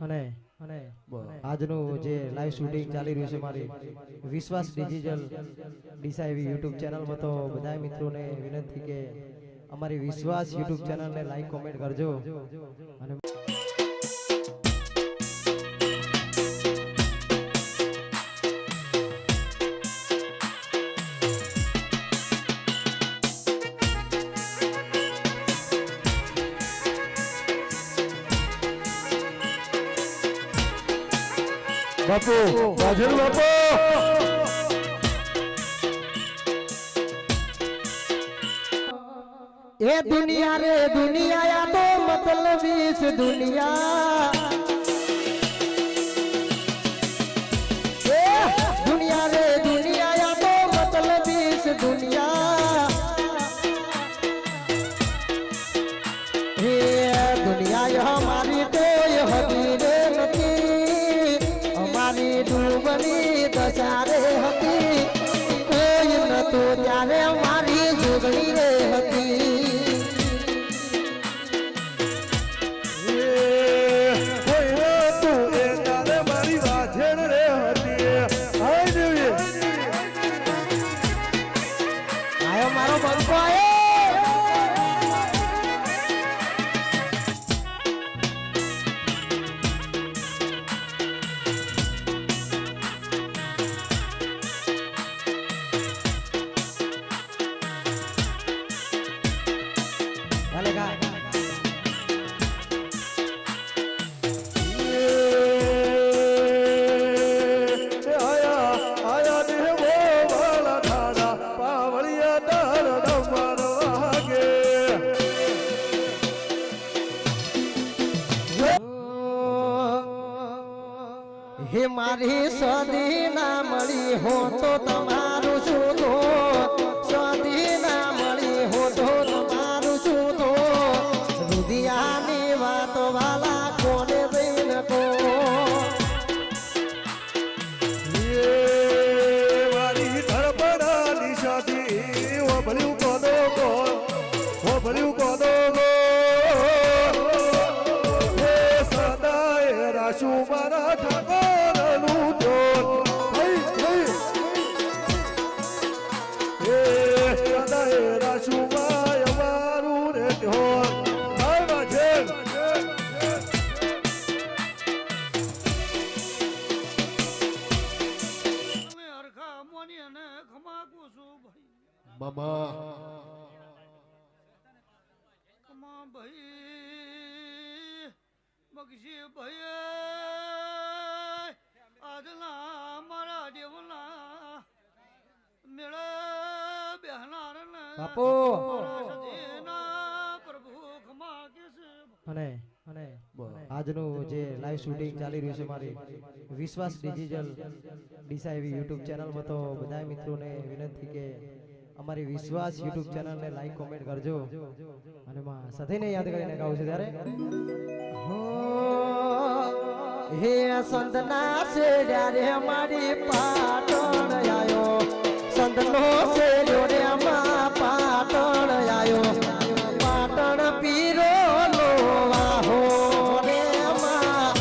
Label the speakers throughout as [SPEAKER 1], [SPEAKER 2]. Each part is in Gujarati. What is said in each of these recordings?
[SPEAKER 1] અને આજનું જે લાઈવ શૂટિંગ ચાલી રહ્યું છે મારી વિશ્વાસ ડિજિટલ ડીસા એવી યુટ્યુબ ચેનલમાં, તો બધા મિત્રોને વિનંતી કે અમારી વિશ્વાસ યુટ્યુબ ચેનલને લાઈક કોમેન્ટ કરજો. અને
[SPEAKER 2] બાપુ રાજન બાપુ
[SPEAKER 1] એ દુનિયા રે દુનિયા તો મતલબ इस दुनिया दुनिया रे दुनिया तो मतलब इस दुनिया हे दुनिया हमारी कोई हकीकत नहीं, हमारी डूबनी दशा रे हकी कोई न तो त्यारे हमारी जुगनी रे हकी. મારો બંકો हे मारी सदी ना मળી हो तो તમારું શું થો, સદી ના મળી हो तो તમારું શું થો, રુદિયાની વાતો વાલા કોને દઈને કો
[SPEAKER 2] મારી ધડપડાની શાદી ઓભળ્યું કોદો કો ઓભળ્યું કોદો કો સદાય રાશુ મારા ઠાકોરનું જોર સદાય રાશુ માય અમારું રે ધ્યોર આવ્યા છે. બાબા
[SPEAKER 3] કમા ભાઈ બક્ષી ભાઈ આજના મારા દેવના મેળે બેહનાર ને
[SPEAKER 1] બાપુ
[SPEAKER 3] પ્રભુ ખમા કેસે.
[SPEAKER 1] અને આજનું જે લાઈવ શૂટિંગ ચાલી રહ્યું છે મારી વિશ્વાસ ડિજિટલ ડીસા એવી યુટ્યુબ ચેનલમાં, તો બધા મિત્રોને વિનંતી કે અમારી વિશ્વાસ યુટ્યુબ ચેનલને લાઈક કોમેન્ટ કરજો. અને માં સધીને યાદ કરીને ગાવું છે ત્યારે હે સંતના શેડ્યા રે મારી પાટણ આયો, સંતનો શેડ્યો રે માં પાટણ આયો, પાટણ પીરો નો વાહો રે માં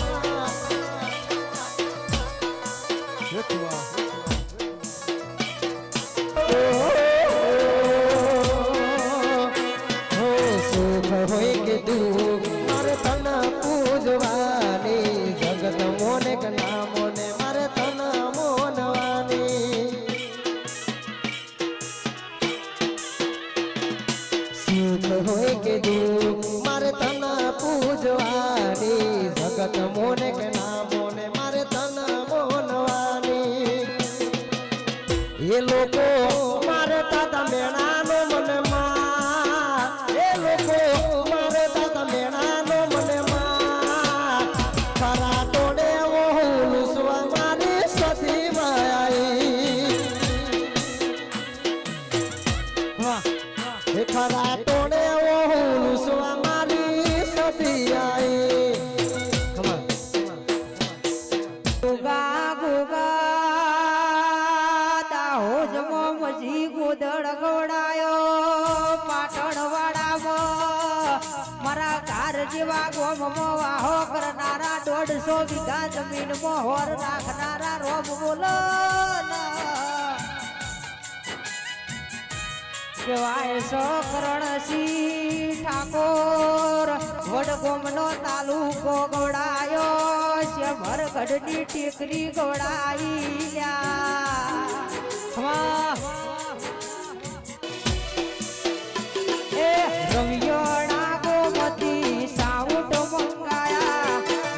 [SPEAKER 1] સુખ હોય કે દુઃખ મારે તન પૂજવાની, જગત મોને કે ના મોને મારે તન મોનવાની. સુખ હોય કે દુઃખ મારે તન પૂજવાની, જગત મોને કે ના મોને મારે તન મોનવાની. એ લોકો મારે તાતા મેણાનો મને માં, એ લોકો મારે તાતા મેણાનો મને માં, ખરા તોડે ઓહું લુસવા મારી સતી માઈ. એ ખરા તોડે ઓહું લુસવા મારી સતી આઈ. ગુગા ગુગા દાહોજમો મજી ગોદડ ગોડાયો, પાટણ વાડામાં મારા ઘર જેવા ગોમમાં વાહો કરનારા
[SPEAKER 4] 150 વીઘા જમીન મોહર નાખનારા રોબ બોલો કેવાય કરણસિંહ ઠાકોર વડગોમનો તાલુકો ગોળાયો છે ભરગઢની ટેકરી ગોળાઈ લ્યા એ રવિયણા ગોમતી સાઉટ મંગાયા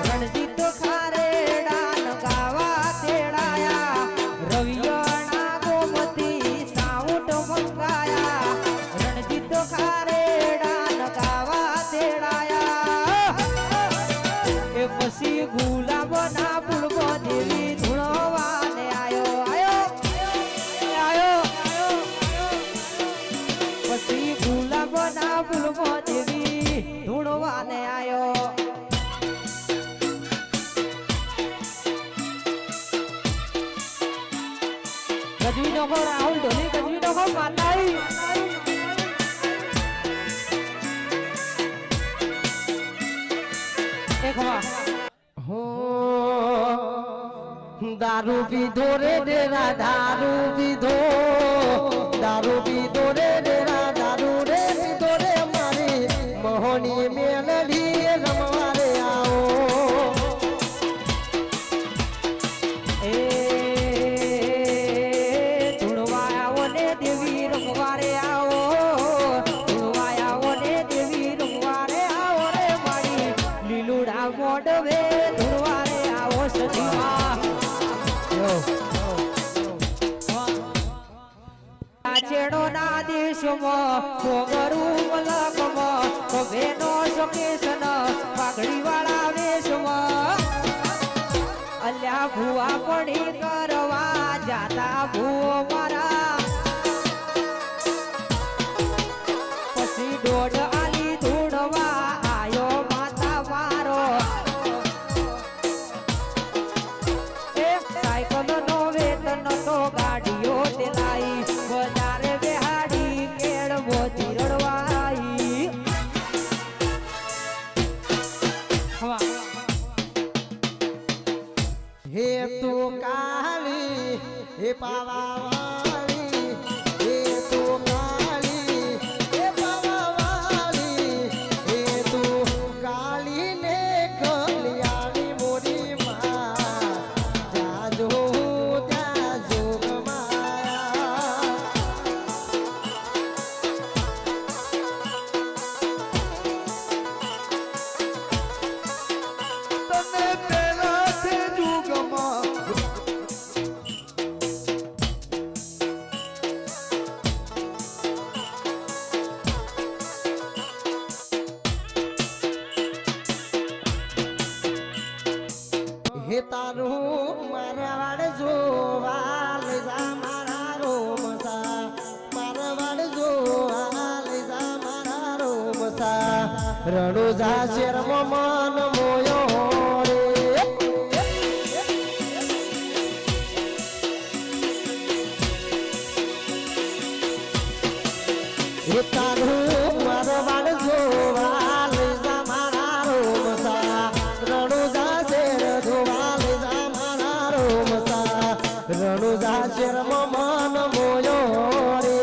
[SPEAKER 4] રણજીત ખારેડા નગાવા તેડાયા રવિયણા ગોમતી સાઉટ મંગાયા રણજીત ખારેડા નગાવા તેડાયા એ પછી ગુલાબના ફૂલબો દેવી ધૂળવાને આયો પછી ગુલાબના ફૂલબો દેવી ધૂળવાને આયો ગજવી નો રાહુલ ઢોલી ગજવી નો માતાઈ
[SPEAKER 1] હો દારૂ પીધો રે ડેરા દારૂ પીધો રે ડેરા દારૂ રે પીધો રે મારી મોહની મેલડી રમવા રે આવો
[SPEAKER 4] એ ધૂળવાયાઓ ને દેવી રમવા રે આવો ધૂળવાયાઓ ને દેવી રમવા રે આવો રે મારી લીલુડા મોડવે ધૂળવા રે આવો સજીવા ચેડો ના દેશમાં કોગરું મલકમાં કભેનો શકેશન પાઘડી વાળા વેશમાં અલ્યા ભૂવા પડી કરવા જાતા ભૂવો મારા પછી દોઢ આલી ધૂળવા આયો માતા મારો એ સાયકલ નો વેતન તો ગાડીઓ તે લાઈ બજારે બેહાડી કેળ મોતી રડવાઈ
[SPEAKER 1] હે તું કાલી હે પાવાવાળી હે તું કાલી હે પાવાવાળી હે તું કાલી ને કલિયાળી મોરી માં જાજો જાજો માયા
[SPEAKER 2] તને પેલાથી જુગમાં
[SPEAKER 1] હે તારું મારવાડ જોવા લઈ જા મારા રોમસા મારવાડ જોવા લઈ જા મારા રોમસા રણુજા શેરમાં મન મોયો રે હે તારું મારવાડ જોવા લઈ જા મારા રોમસા રણુજા શેર જોવા લઈ જા મારા રોમસા રણુજા શેરમાં મન મોયો રે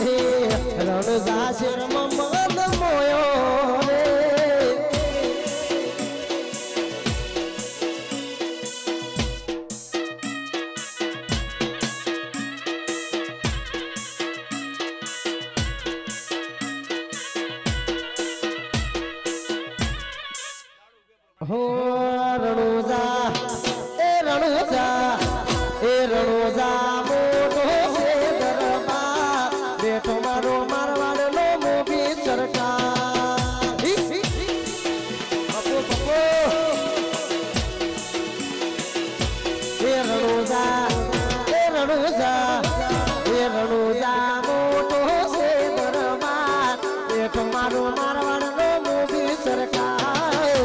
[SPEAKER 1] હે રણુજા શેરમાં મન મોયો રે હો રણુજા મોટો છે દરબાર બેઠો મારો મારવાડ નો મોભી સરકાર એ રણુજા મોટો છે દરબાર બેઠો મારો મારવાડ નો મોભી સરકાર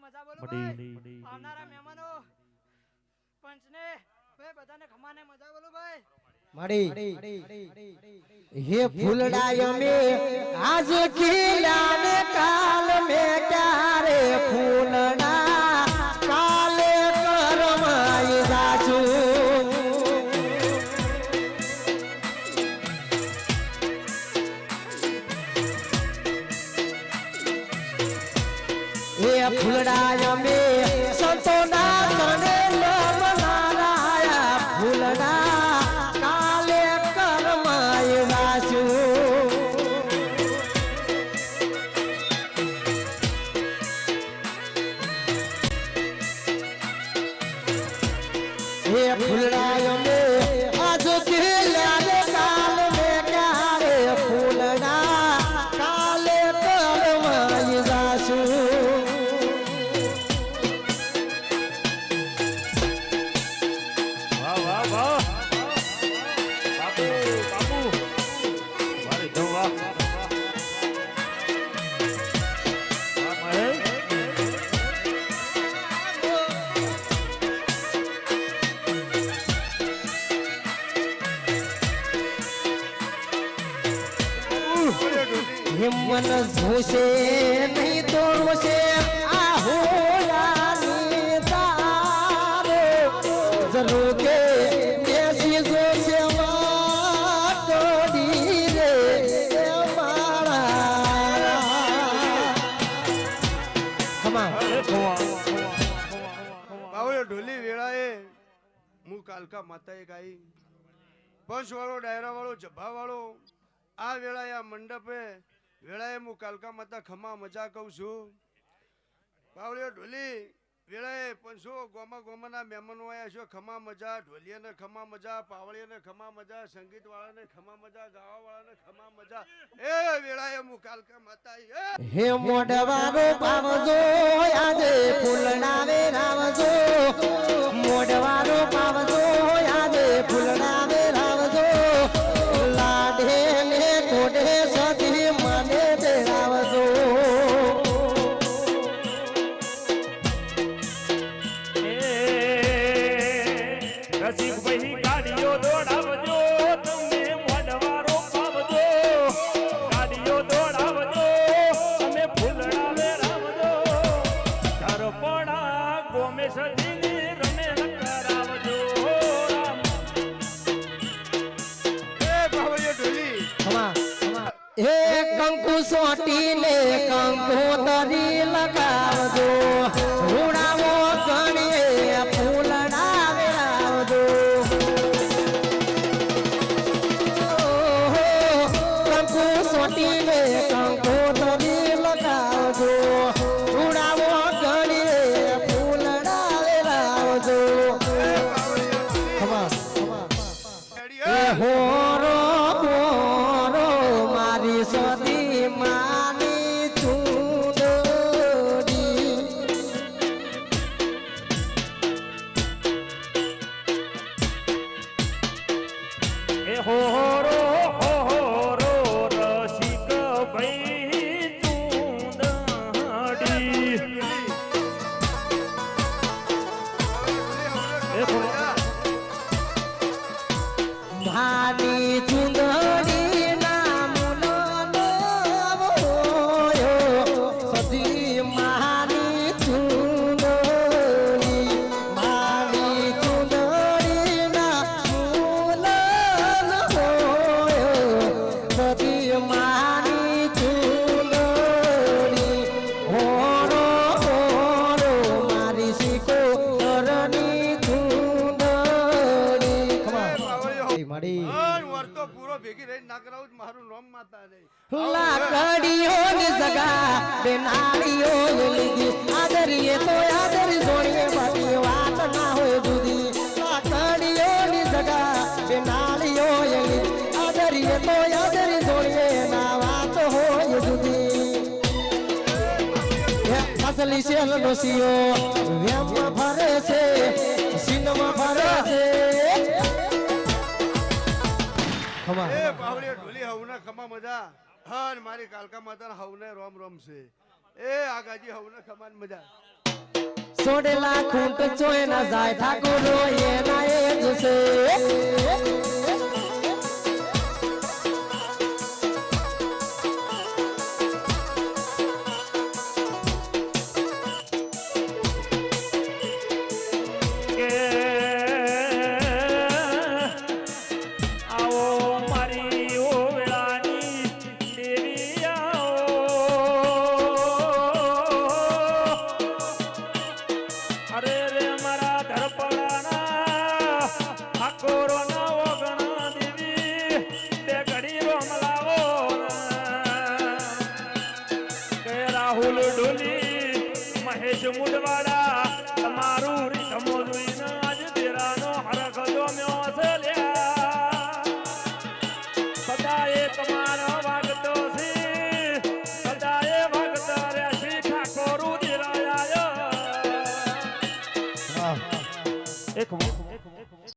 [SPEAKER 3] મજા બોલો ભાઈ આવનારા મહેમાનો પંચને ભાઈ બધાને ખમાને મજા બોલો ભાઈ
[SPEAKER 1] माड़ी हे फूलड़ाय में आज खिला ने काल में क्यारे फूलड़ा काले करमाई जाजू हे फूलड़ाय में संतोना तने लमनाराया फूलड़ा फूलड़ाय में आज खिला ने काल में क्यारे फूलड़ा काले करमाई जासू
[SPEAKER 2] વાહ વાહ વાહ બાપુ બાપુ મારે જવા
[SPEAKER 1] मन झूसे नहीं तोड़से आहो यानी तारे जरूर के देसी जोसे तोड़ी रे मारा खमा
[SPEAKER 5] બાવળે ઢોલી વેળાએ હું કાલકા માતાએ ગાઈ પંચ વાળો ડાયરા વાળો જભા વાળો આ વેળાએ આ મંડપે વેળાએ હું કાલકા માતા ખમા મજા કહું છું બાવળે ઢોલી વેળાએ પંચો ગોમાના મહેમાનો આવ્યા છે ખમા મજા ઢોલિયાને ખમા મજા પાવળીને ખમા મજા સંગીત વાળાને ખમા મજા ગાવા વાળાને ખમા મજા એ વેળાએ હું કાલકા માતા
[SPEAKER 1] હે મોઢવારો પાવજો આજે ફૂલડા વે રાવજો મોઢવારો પાવજો આજે ફૂલડા વે રાવજો લાડે ને કોડે સદી મને દેરાવજો
[SPEAKER 2] રસિક ભાઈ ગાડીઓ દોડાવજો તમે મોઢવારો પાવજો ગાડીઓ દોડાવજો તમે ફૂલડા વેરાવજો ધરપડા ગોમે સજીની રમે કરાવજો
[SPEAKER 5] એ બાવળે ઢોલી
[SPEAKER 1] ખમા હે કંકુ સોટી ને કંકુ તરી લગાવજો રૂડાવો ગણીએ ફૂલડા વેરાવજો કંકુ સોટી ને કંકુ તરી લગાવજો રૂડાવો ગણીએ ફૂલડા વેરાવજો ખમા એ હોરો હોરો મારી સદી માની ચૂંદડી
[SPEAKER 2] એ હોરો રસિક ભાઈ ચૂંદડી
[SPEAKER 1] મારી ચૂંદડી ના મુલો સદી મારી ચૂંદડી મારી ચૂંદડી ના મુલો સદી મારી ચૂંદડી હોરો હોરો મારી શીખો કરણી ચૂંદડી માડી
[SPEAKER 5] વર્તો પૂરો ભેગી રહી ના કરાવું મારું નામ માતા નહીં
[SPEAKER 1] લાકડીઓ ની સગા બેનાળીઓ લીધી આદરીએ તો આદરી સોણીએ બાકી વાત ના હોય જુદી લાકડીઓ ની સગા બેનાળીઓ લીધી આદરીએ તો આદરી સોણીએ ના વાત હોય જુદી અસલી શેલ ડોસીઓ વેમમાં ફરે છે સીનમાં ફરે છે ખમા
[SPEAKER 5] એ બાવળે ઢોલી હવને ખમા મજા હન મારી કાલકા માતા હવને રોમ રોમ છે એ આગાજી હવને ખમાન મજા
[SPEAKER 4] સોડેલા ખૂંટ ચોય ના જાય ઠાકોરો એના એ જોશે
[SPEAKER 6] રાહુલ ડોલી મહેશ મુડવાડા તમારું રીતમો જોઈને આજ તેરાનો હરખ જોમ્યો છે લ્યા સદાય તમારો વાગતો છે સદાય વાગતો રહેશે ઠાકોર દિરાયા એક